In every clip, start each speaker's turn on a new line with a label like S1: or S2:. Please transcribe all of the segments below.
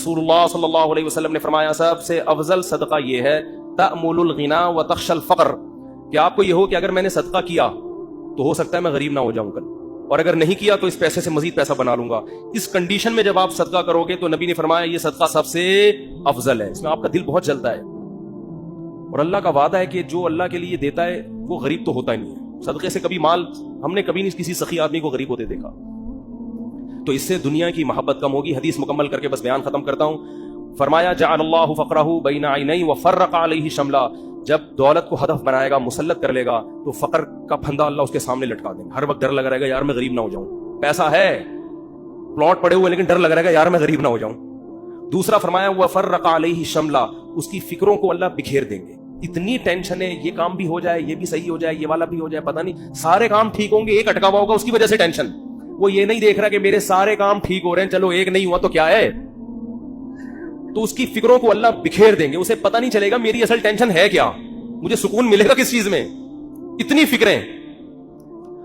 S1: رسول اللہ صلی اللہ علیہ وسلم نے فرمایا سب سے افضل صدقہ یہ ہے تأمل الغنا وتخشى الفقر، کہ آپ کو یہ ہو کہ اگر میں نے صدقہ کیا تو ہو سکتا ہے میں غریب نہ ہو جاؤں کل، اور اگر نہیں کیا تو اس پیسے سے مزید پیسہ بنا لوں گا۔ اس کنڈیشن میں جب آپ صدقہ کرو گے تو نبی نے فرمایا یہ صدقہ سب سے افضل ہے، اس میں آپ کا دل بہت جلتا ہے، اور اللہ کا وعدہ ہے کہ جو اللہ کے لیے دیتا ہے وہ غریب تو ہوتا ہی نہیں ہے۔ صدقے سے کبھی مال ہم نے کبھی نہیں کسی سخی آدمی کو غریب ہوتے دیکھا، تو اس سے دنیا کی محبت کم ہوگی۔ حدیث مکمل کر کے بس بیان ختم کرتا ہوں۔ فرمایا جعل اللہ فقرہ بین عینیہ وفرق علیہ شملہ، جب دولت کو ہدف بنائے گا، مسلط کر لے گا، تو فقر کا پھندا اللہ اس کے سامنے لٹکا دیں گے۔ ہر وقت ڈر لگا رہے گا یار میں غریب نہ ہو جاؤں، پیسہ ہے، پلاٹ پڑے ہوئے، لیکن ڈر لگا رہے گا یار میں غریب نہ ہو جاؤں۔ دوسرا فرمایا وفرق علیہ شملہ، اس کی فکروں کو اللہ بکھیر دیں گے۔ اتنی ٹینشن ہے، یہ کام بھی ہو جائے، یہ بھی صحیح ہو جائے، یہ والا بھی ہو جائے، پتہ نہیں سارے کام ٹھیک ہوں گے، ایک اٹکا ہوا ہوگا اس کی وجہ سے ٹینشن۔ وہ یہ نہیں دیکھ رہا کہ میرے سارے کام ٹھیک ہو رہے ہیں، چلو ایک نہیں ہوا تو کیا ہے، تو اس کی فکروں کو اللہ بکھیر دیں گے، اسے پتہ نہیں چلے گا میری اصل ٹینشن ہے کیا، مجھے سکون ملے گا کس چیز میں، اتنی فکریں۔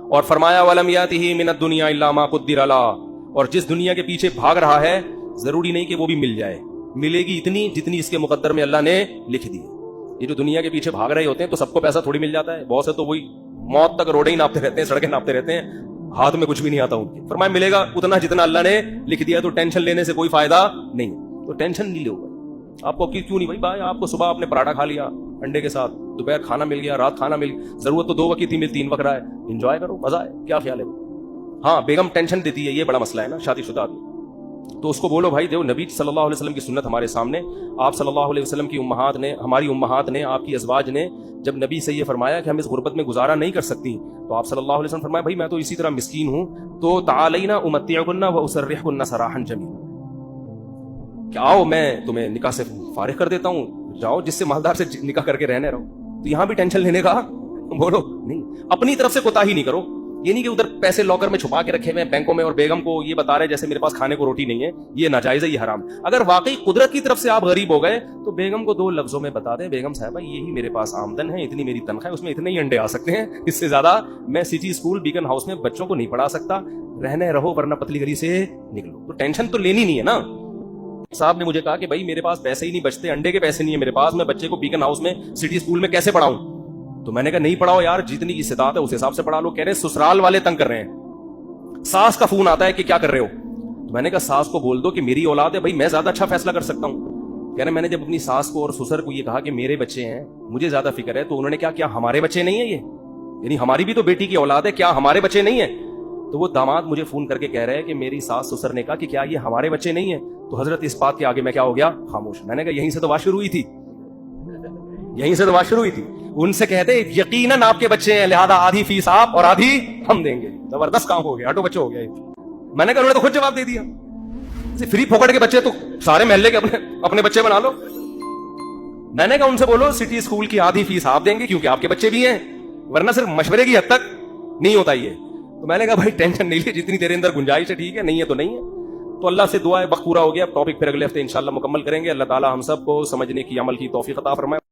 S1: اور فرمایا وَلَمْ يَأْتِهِ مِنَ الدُّنْيَا إِلَّا مَا قُدِّرَ لَهُ، اور جس دنیا کے پیچھے بھاگ رہا ہے ضروری نہیں کہ وہ بھی مل جائے، ملے گی اتنی جتنی اس کے مقدر میں اللہ نے لکھ دی ہے۔ یہ جو دنیا کے پیچھے بھاگ رہے ہوتے ہیں تو سب کو پیسہ تھوڑی مل جاتا ہے، بہت سے تو وہی موت تک روڈیں ہی ناپتے رہتے ہیں، سڑکیں ناپتے رہتے ہیں، ہاتھ میں کچھ بھی نہیں آتا ان کے۔ فرمایا ملے گا اتنا جتنا اللہ نے لکھ دیا، تو ٹینشن لینے سے کوئی فائدہ نہیں، تو ٹینشن نہیں لو بھائی۔ آپ کو کیوں نہیں بھائی آپ کو صبح آپ نے پراٹھا کھا لیا انڈے کے ساتھ، دوپہر کھانا مل گیا، رات کھانا مل گیا، ضرورت تو 2 وقت ہی مل 3 وقت رہا ہے، انجوائے کرو، مزہ ہے، کیا خیال ہے؟ ہاں بیگم ٹینشن دیتی ہے، یہ بڑا مسئلہ ہے نا شادی شدہ آدمی، تو اس کو بولو بھائی دیو نبی صلی اللہ علیہ وسلم کی سنت ہمارے سامنے، آپ صلی اللہ علیہ وسلم کی امہات نے، ہماری امہات نے، آپ کی ازواج نے جب نبی سے یہ فرمایا کہ ہم اس غربت میں گزارا نہیں کر سکتی، تو آپ صلی اللہ علیہ وسلم فرمایا بھائی میں تو اسی طرح مسکین ہوں، تو تعالینا امتعکن واسرحکن سراحا جمیلا، کہ آؤ میں تمہیں نکاح سے فارغ کر دیتا ہوں، جاؤ جس سے مالدار سے نکاح کر کے رہنے رہو۔ تو یہاں بھی ٹینشن لینے کا بولو نہیں، اپنی طرف سے کوتاہی نہیں کرو، یہ نہیں کہ ادھر پیسے لاکر میں چھپا کے رکھے ہوئے ہیں بینکوں میں اور بیگم کو یہ بتا رہے جیسے میرے پاس کھانے کو روٹی نہیں ہے، یہ ناجائز ہے، یہ حرام۔ اگر واقعی قدرت کی طرف سے آپ غریب ہو گئے تو بیگم کو 2 لفظوں میں بتا دیں بیگم صاحبہ یہی میرے پاس آمدن ہے، اتنی میری تنخواہ ہے، اس میں اتنے ہی انڈے آ سکتے ہیں، اس سے زیادہ میں سٹی اسکول بیکن ہاؤس میں بچوں کو نہیں پڑھا سکتا، رہنے رہو ورنہ پتلی گلی سے نکلو۔ تو ٹینشن تو لینی نہیں ہے نا۔ صاحب نے مجھے کہا کہ بھائی میرے پاس پیسے ہی نہیں بچتے، انڈے کے پیسے نہیں ہے میرے پاس، میں بچے کو بیکن ہاؤس میں سٹی اسکول میں کیسے پڑھاؤں؟ تو میں نے کہا نہیں پڑھاؤ یار، جتنی استطاعت ہے اس حساب سے پڑھا لو۔ کہہ رہے سسرال والے تنگ کر رہے ہیں، ساس کا فون آتا ہے کہ کیا کر رہے ہو، تو میں نے کہا ساس کو بول دو کہ میری اولاد ہے بھائی، میں زیادہ اچھا فیصلہ کر سکتا ہوں۔ کہہ رہے میں نے جب اپنی ساس کو اور سسر کو یہ کہا کہ میرے بچے ہیں مجھے زیادہ فکر ہے، تو انہوں نے کیا ہمارے بچے نہیں ہیں، یہ یعنی ہماری بھی تو بیٹی کی اولاد ہے، کیا ہمارے بچے نہیں ہیں؟ تو وہ داماد مجھے فون کر کے کہہ رہے ہیں کہ میری ساس سسر نے کہا کہ کیا یہ ہمارے بچے نہیں ہیں؟ تو حضرت اس بات کے آگے میں کیا ہو گیا؟ خاموش۔ میں نے کہا یہیں سے تو بات شروع ہوئی تھی، یہیں سے تو بات شروع ہوئی تھی۔ ان سے کہتے یقیناً آپ کے بچے ہیں، لہذا آدھی فیس آپ اور آدھی ہم دیں گے۔ زبردست کام ہو گیا، آٹو بچے ہو گیا۔ میں نے کہا انہوں نے تو خود جواب دے دیا، فری پھوکٹ کے بچے تو سارے محلے کے اپنے بچے بنا لو۔ میں نے کہا ان سے بولو سٹی اسکول کی آدھی فیس آپ دیں گے کیونکہ آپ کے بچے بھی ہیں، ورنہ صرف مشورے کی حد تک نہیں ہوتا یہ۔ تو میں نے کہا بھائی ٹینشن نہیں لی، جتنی تیرے اندر گنجائش ہے ٹھیک ہے، نہیں ہے تو نہیں ہے۔ تو اللہ سے دعا ہے، وقت پورا ہو گیا، ٹاپک پھر اگلے ہفتے انشاءاللہ مکمل کریں گے۔ اللہ تعالی ہم سب کو سمجھنے کی، عمل کی توفیق عطا فرمائے۔